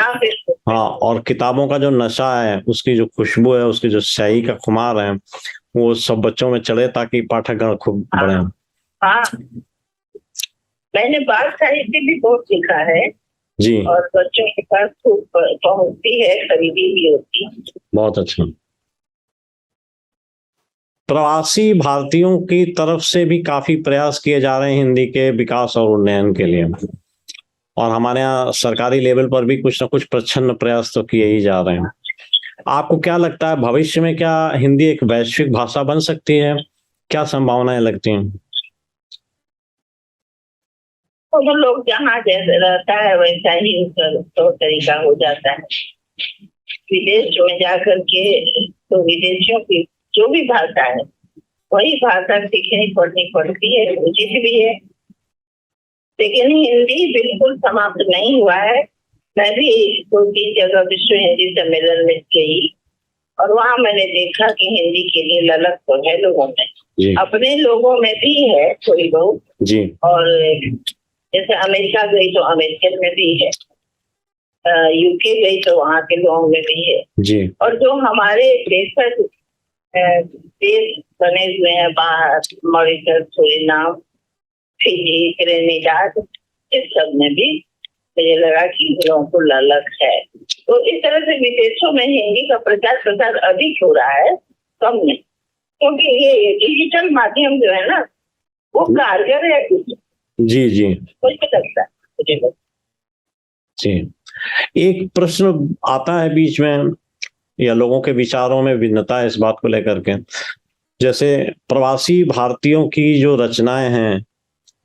हाँ, और किताबों का जो नशा है, उसकी जो खुशबू है, उसकी जो स्याही का खुमार है, वो सब बच्चों में चढ़े ताकि पाठकगण खूब बढ़े। हाँ, मैंने बाल साहित्य भी बहुत लिखा है जी, और बच्चों के पास खूब पहुंचती है, खरीदी भी होती है। बहुत अच्छा। प्रवासी भारतीयों की तरफ से भी काफी प्रयास किए जा रहे हैं हिंदी के विकास और उन्नयन के लिए, और हमारे यहाँ सरकारी लेवल पर भी कुछ ना कुछ प्रच्छन्न प्रयास तो किए ही जा रहे हैं। आपको क्या लगता है, भविष्य में क्या हिंदी एक वैश्विक भाषा बन सकती है? क्या संभावनाएं लगती हैं? तो लोग जहाँ जैसे रहता है वैसा ही उसका तौर तरीका हो जाता है। विदेश में जाकर के तो विदेशियों की जो भी भाषा है वही भाषा सीखनी पड़नी पड़ती है, उचित भी है। लेकिन हिंदी बिल्कुल समाप्त नहीं हुआ है। मैं भी 2-3 जगह विश्व हिंदी सम्मेलन में गई और वहां मैंने देखा कि हिंदी के लिए ललक तो है लोगों में, अपने लोगों में भी है थोड़ी बहुत जी। और जैसे अमेरिका गई तो अमेरिकन में भी है, यूके गई तो वहाँ के लोगों में भी है जी। और जो हमारे देश बने हुए हैं बाहर, मॉरिशस, सूरीनाम, फिजी, त्रिनिदाद, इस सब में भी मुझे लगा कि लोगों को ललक है। तो इस तरह से विदेशों में हिंदी का प्रचार प्रसार अधिक हो रहा है, कम नहीं, क्योंकि ये डिजिटल माध्यम जो है ना वो कारगर है। जी जी, मुझे लगता है, मुझे लगता है। जी, एक प्रश्न आता है बीच में, या लोगों के विचारों में भिन्नता है इस बात को लेकर के, जैसे प्रवासी भारतीयों की जो रचनाएं हैं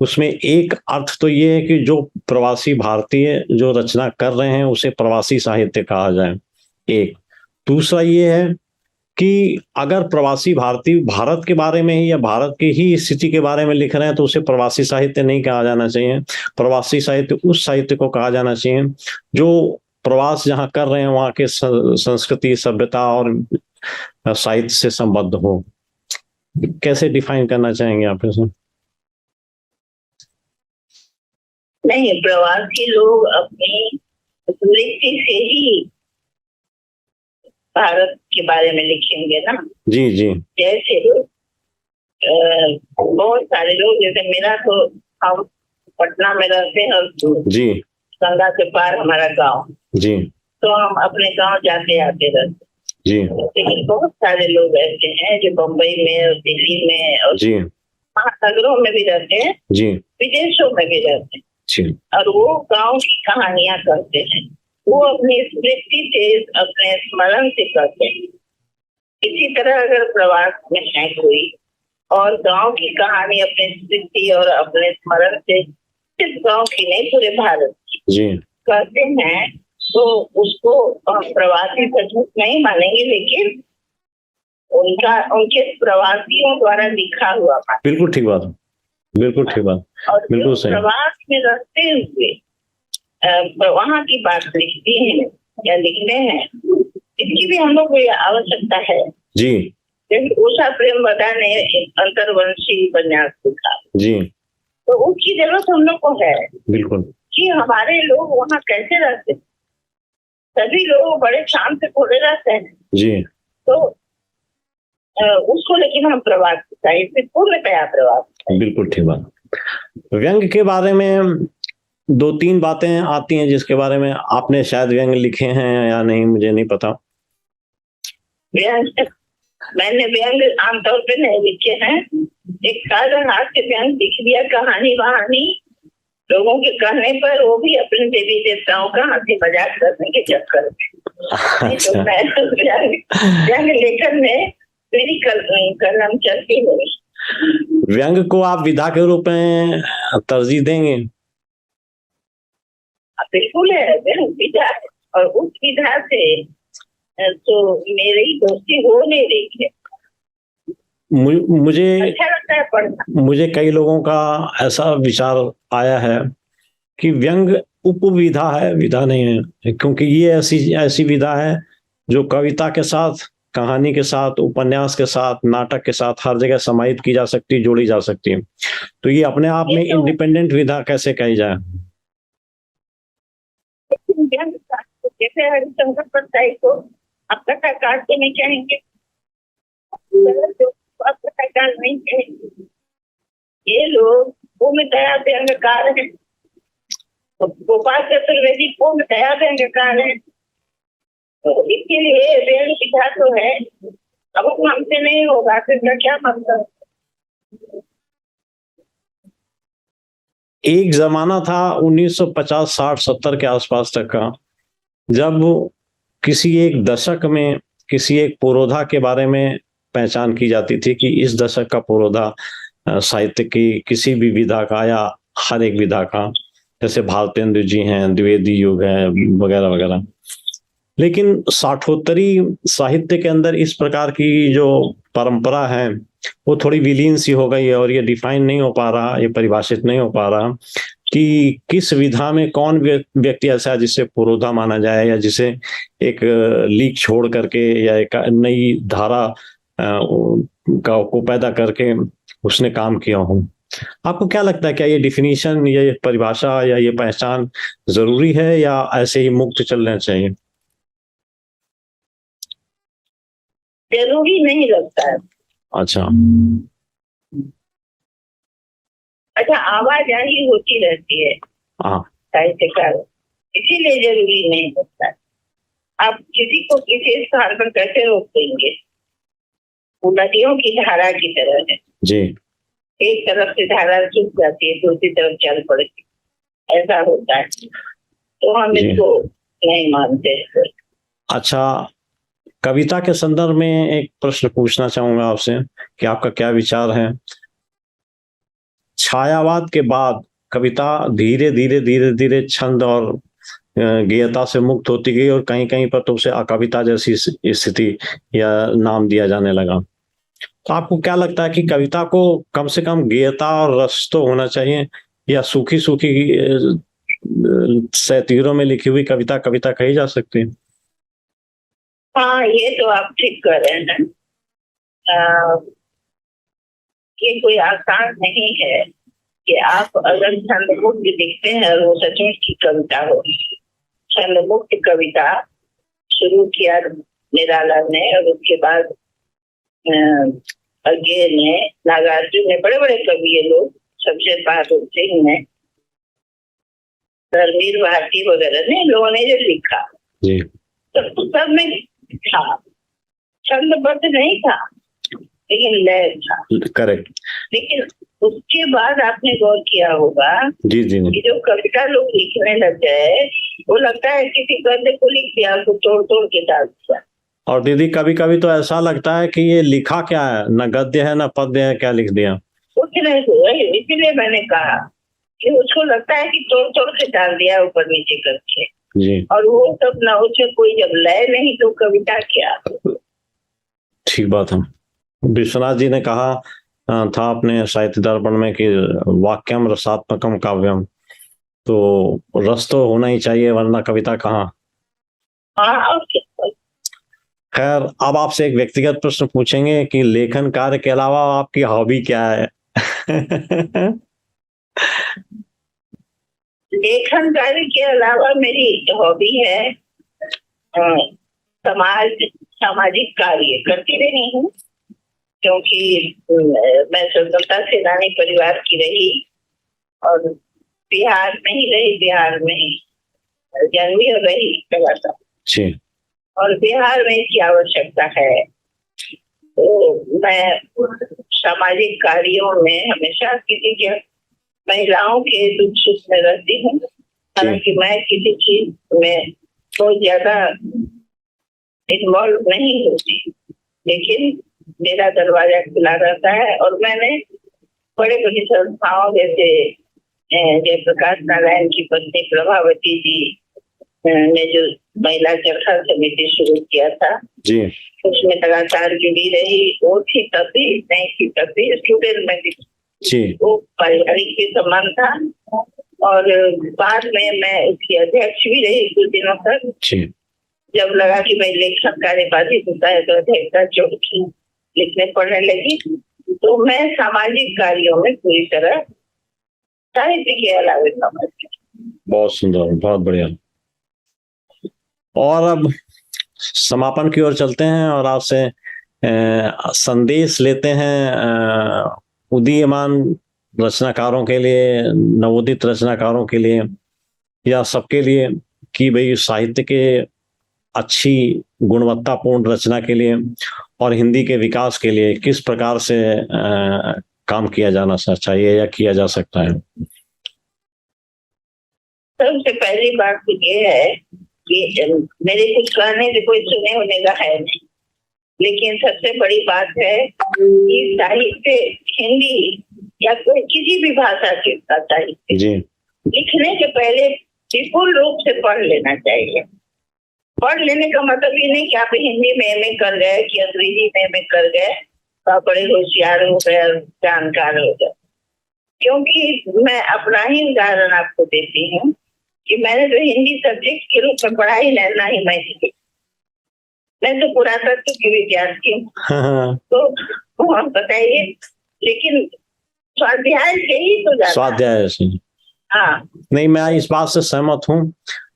उसमें एक अर्थ तो ये है कि जो प्रवासी भारतीय जो रचना कर रहे हैं उसे प्रवासी साहित्य कहा जाए, एक। दूसरा ये है कि अगर प्रवासी भारतीय भारत के बारे में ही या भारत की ही स्थिति के बारे में लिख रहे हैं तो उसे प्रवासी साहित्य नहीं कहा जाना चाहिए। प्रवासी साहित्य उस साहित्य को कहा जाना चाहिए जो प्रवास जहां कर रहे हैं वहां के संस्कृति, सभ्यता और साहित्य से संबद्ध हो। कैसे डिफाइन करना चाहेंगे आप इसे? नहीं, प्रवासी लोग अपनी दृष्टि से ही भारत के बारे में लिखेंगे ना। जी जी, जैसे बहुत सारे लोग, जैसे मेरा तो, हम पटना में रहते हैं और जी, गंगा के पार हमारा गांव जी, तो हम अपने गांव जाते आते रहते जी। लेकिन बहुत सारे लोग ऐसे हैं जो बम्बई में और दिल्ली में और जी महानगरों में भी रहते हैं जी, विदेशों में भी रहते हैं जी। और वो गांव की कहानियां करते हैं, वो अपनी स्मृति से, अपने स्मरण से करते हैं। इसी तरह अगर प्रवास में है कोई और गांव की कहानी अपने स्मृति और अपने स्मरण से, सिर्फ गांव की नहीं पूरे भारत की जी करते हैं, तो उसको प्रवासी सचमुच नहीं मानेंगे, लेकिन उनके प्रवासियों द्वारा लिखा हुआ बात। बिल्कुल ठीक बात, बिल्कुल ठीक बात, और बिल्कुल सही। प्रवास में रहते हुए वहाँ की बात लिखती हैं या लिखते हैं, इसकी भी हम लोग को आवश्यकता है जी। जैसे उषा प्रेमवदा ने अंतर्वंशी उपन्यास लिखा जी, तो उसकी जरूरत हम लोग को है बिल्कुल कि हमारे लोग वहाँ कैसे रहते हैं। सभी लोग बड़े शांत से थोड़े रहते हैं जी, तो उसको लेकिन हम प्रवास साहित्य पूर्णतया प्रवास। बिल्कुल ठीक बात। व्यंग के बारे में 2-3 बातें आती हैं जिसके बारे में आपने शायद व्यंग लिखे हैं या नहीं, मुझे नहीं पता। मैंने व्यंग आमतौर पे नहीं लिखे हैं, एक साधारण हास्य व्यंग लिख दिया, कहानी वहानी लोगों के कहने पर, वो भी अपने देवी देवताओं का हंसी मजाक करने के चक्कर में। तो व्यंग लेखन में मेरी कलम चलती नहीं। व्यंग को आप विधा के रूप में तरजीह देंगे? बिल्कुल है, विधा, और उस विधा से तो मेरी दोस्ती हो नहीं रही है। मुझे अच्छा लगता है पढ़ना। मुझे कई लोगों का ऐसा विचार आया है कि व्यंग उपविधा है, विधा नहीं है, क्योंकि ये ऐसी विधा है जो कविता के साथ, कहानी के साथ, उपन्यास के साथ, नाटक के साथ हर जगह समाहित की जा सकती है, जोड़ी जा सकती है। तो ये अपने आप में इंडिपेंडेंट विधा कैसे कही जाए? जैसे हरिशंकर परसाई को आप कथा काटते नहीं चाहेंगे, आप कथा काट नहीं चाहेंगे। ये लोग पूर्ण दया व्यंग्यकार है, गोपाल चतुर्वेदी पूर्ण दया व्यंग्यकार है, तो इसीलिए व्यंग्य विधा तो है। अब वो हमसे नहीं होगा तो इसका क्या मतलब। एक जमाना था 1950, 60, 70 के आसपास तक का, जब किसी एक दशक में किसी एक पुरोधा के बारे में पहचान की जाती थी कि इस दशक का पुरोधा साहित्य की किसी भी विधा का या हर एक विधा का, जैसे भारतेंदु जी हैं, द्विवेदी युग है, वगैरह वगैरह। लेकिन साठोत्तरी साहित्य के अंदर इस प्रकार की जो परंपरा है वो थोड़ी विलीन सी हो गई है, और ये डिफाइन नहीं हो पा रहा, ये परिभाषित नहीं हो पा रहा कि किस विधा में कौन व्यक्ति ऐसा है जिसे पुरोधा माना जाए, या जिसे एक लीक छोड़ करके या एक नई धारा को पैदा करके उसने काम किया हो। आपको क्या लगता है, क्या ये डिफिनीशन, ये परिभाषा या ये पहचान जरूरी है, या ऐसे ही मुक्त चलना चाहिए? जरूरी नहीं लगता है। अच्छा, आवाजाही होती रहती है हाँ, साहित्यकार, इसीलिए जरूरी नहीं लगता है। आप किसी को किसी स्थान पर कैसे रोक देंगे? वो नदियों की धारा की तरह है जी। एक तरफ से धारा सूख जाती है, दूसरी तरफ चल पड़ती, ऐसा होता है, तो हम इसको नहीं मानते। अच्छा, कविता के संदर्भ में एक प्रश्न पूछना चाहूंगा आपसे कि आपका क्या विचार है। छायावाद के बाद कविता धीरे धीरे धीरे धीरे छंद और गेयता से मुक्त होती गई, और कहीं कहीं पर तो उसे अकविता जैसी स्थिति या नाम दिया जाने लगा। तो आपको क्या लगता है कि कविता को कम से कम गेयता और रस तो होना चाहिए, या सूखी सूखी सैतीरों में लिखी हुई कविता कविता कही जा सकती है? हाँ, ये तो आप ठीक कर रहे हैं। ये कोई आसान नहीं है कि आप अगर छंदमुक्त लिखते हैं और वो सचमुच की कविता हो। छंदमुक्त कविता शुरू किया निराला ने, और उसके बाद अज्ञे ने, नागार्जुन ने, बड़े बड़े कवि ये लोग, शमशेर बहादुर सिंह ने, धर्मवीर भारती वगैरह ने, लोगों ने जो लिखा तो सब में था, छंदबद्ध नहीं था लेकिन लय था। करेक्ट। लेकिन उसके बाद आपने गौर किया होगा जी जी कि जो कविता लोग लिखने लग गए, वो लगता है किसी गद्य को लिख दिया, उसको तोड़ तोड़ के डाल दिया। और दीदी, कभी कभी तो ऐसा लगता है कि ये लिखा क्या है, न गद्य है न पद्य है, क्या लिख दिया। कुछ नहीं हुआ, इसलिए मैंने कहा कि उसको लगता है कि तोड़ तोड़ के डाल दिया ऊपर नीचे करके जी। और वो सब ना, उसमें कोई जब लय नहीं तो कविता क्या। ठीक बात है। विश्वनाथ जी ने कहा था अपने साहित्य दर्पण में कि वाक्यम रसात्मकम काव्यम, तो रस तो होना ही चाहिए, वरना कविता कहाँ। खैर, अब आपसे एक व्यक्तिगत प्रश्न पूछेंगे कि लेखन कार्य के अलावा आपकी हॉबी क्या है? लेखन कार्य के अलावा मेरी हॉबी है सामाजिक कार्य करती रही हूँ, क्योंकि मैं स्वतंत्रता सेनानी परिवार की रही और बिहार में ही रही, बिहार में ही जन्मी और रही लगातार, और बिहार में इसकी आवश्यकता है। तो मैं सामाजिक कार्यों में हमेशा किसी के महिलाओं के दुख सुख में रहती हूँ। हालांकि मैं किसी चीज में बहुत ज्यादा इन्वॉल्व नहीं होती, लेकिन मेरा दरवाजा खुला रहता है। और मैंने बड़े बड़ी संस्थाओं जैसे जयप्रकाश नारायण की पत्नी प्रभावती जी ने जो महिला चरखा समिति शुरू किया था जी, उसमें लगातार जुड़ी रही। वो थी तब भी, नहीं थी तब भी, स्टूडेंट में भी वो पारिवारिक के संबंध था। और बाद में मैं उसकी अध्यक्ष भी रही कुछ दिनों तक। जब लगा कि भाई लेखन कार्य बाधित होता है तो अध्यक्षता छोड़ की लिखने पढ़ने लगी। तो मैं सामाजिक कार्यों में पूरी तरह साहित्य के अलावा समझती। बहुत सुंदर, बहुत बढ़िया। और अब समापन की ओर चलते हैं और आपसे संदेश लेते हैं उदीयमान रचनाकारों के लिए, नवोदित रचनाकारों के लिए, या सबके लिए, कि भाई साहित्य के अच्छी गुणवत्तापूर्ण रचना के लिए और हिंदी के विकास के लिए किस प्रकार से काम किया जाना चाहिए या किया जा सकता है। सबसे पहली बात तो ये है कि मेरे कुछ कहने से कोई सुने होने का है नहीं, लेकिन सबसे बड़ी बात है कि साहित्य हिंदी या कोई किसी भी भाषा के साहित्य जी लिखने के पहले विपुल रूप से पढ़ लेना चाहिए। पढ़ लेने का मतलब ये नहीं कि आप हिंदी में एमए कर गए कि अंग्रेजी में एमए कर गए तो आप बड़े होशियार हो गए, जानकार हो गए। क्योंकि मैं अपना ही उदाहरण आपको देती हूँ कि मैंने तो हिंदी सब्जेक्ट के रूप में पढ़ाई ना ही मैथिली, मैं तो पुरातत्व की विद्यार्थी हूँ। तो बताइए, लेकिन स्वाध्याय से ही तो जाता है। स्वाध्याय से। हाँ, नहीं, मैं इस बात से सहमत हूँ,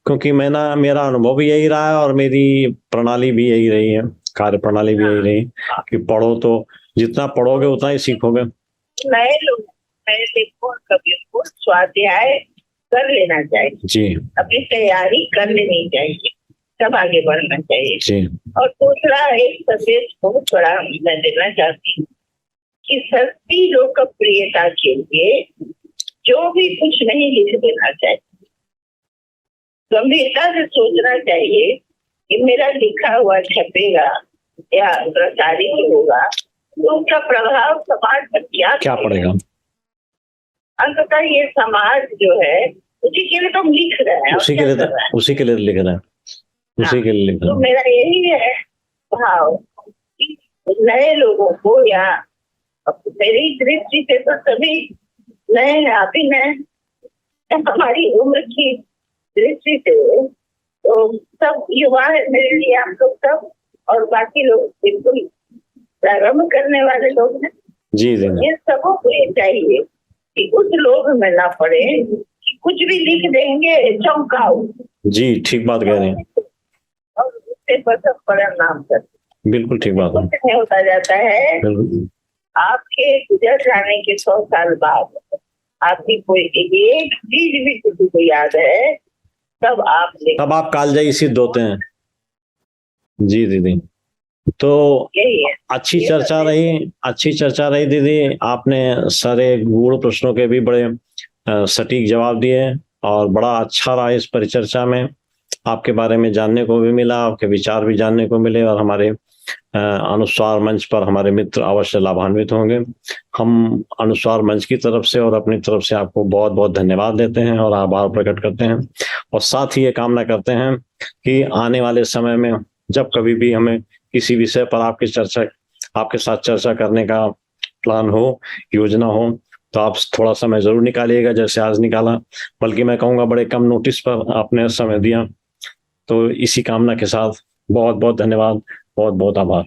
क्योंकि मेरा अनुभव भी यही रहा है और मेरी प्रणाली भी यही रही है, कार्य प्रणाली भी यही रही कि पढ़ो तो जितना पढ़ोगे उतना ही सीखोगे। नए लोग, नए लेखकों और कवियों को स्वाध्याय कर लेना चाहिए जी, अपनी तैयारी कर लेनी चाहिए, तब आगे बढ़ना चाहिए जी। और दूसरा एक संदेश बहुत बड़ा मैं देना चाहती हूँ कि सस्ती लोकप्रियता के लिए जो भी कुछ नहीं लिख देना चाहिए। गंभीरता से सोचना चाहिए कि मेरा लिखा हुआ छपेगा या प्रसारित होगा तो उसका प्रभाव समाज पर क्या पड़ेगा। अंततः ये समाज जो है उसी के लिए तो हम लिख रहे हैं, उसी के लिए लिख रहे हैं, उसी के लिए लिख रहे हैं। तो मेरा यही है भाव कि नए लोगों को, या मेरी दृष्टि से तो सभी नए हैं, आप ही नए, हमारी उम्र की दृष्टि से तो सब युवा है मेरे लिए, आप लोग सब, और बाकी लोग बिल्कुल प्रारंभ करने वाले लोग हैं। जी जी। ये सबों को ये चाहिए कि कुछ लोग में ना पड़े कि कुछ भी लिख देंगे चौंकाओ। जी, ठीक बात कह रहे हैं। और उससे बसब बड़ा नाम करते, बिल्कुल ठीक बात है। कुछ नहीं होता जाता है। आपके गुजर जाने के 100 साल बाद आपकी कोई एक चीज भी किसी को याद है तब आप कालजयी सिद्ध होते हैं। जी दीदी, तो अच्छी चर्चा रही दीदी। आपने सारे गूढ़ प्रश्नों के भी बड़े सटीक जवाब दिए और बड़ा अच्छा रहा इस परिचर्चा में। आपके बारे में जानने को भी मिला, आपके विचार भी जानने को मिले और हमारे अनुस्वार मंच पर हमारे मित्र अवश्य लाभान्वित होंगे। हम अनुस्वार मंच की तरफ से और अपनी तरफ से आपको बहुत बहुत धन्यवाद देते हैं और आभार प्रकट करते हैं, और साथ ही ये कामना करते हैं कि आने वाले समय में जब कभी भी हमें किसी विषय पर आपके साथ चर्चा करने का प्लान हो, योजना हो, तो आप थोड़ा समय जरूर निकालिएगा, जैसे आज निकाला, बल्कि मैं कहूँगा बड़े कम नोटिस पर आपने समय दिया। तो इसी कामना के साथ बहुत बहुत धन्यवाद, बहुत बहुत आभार।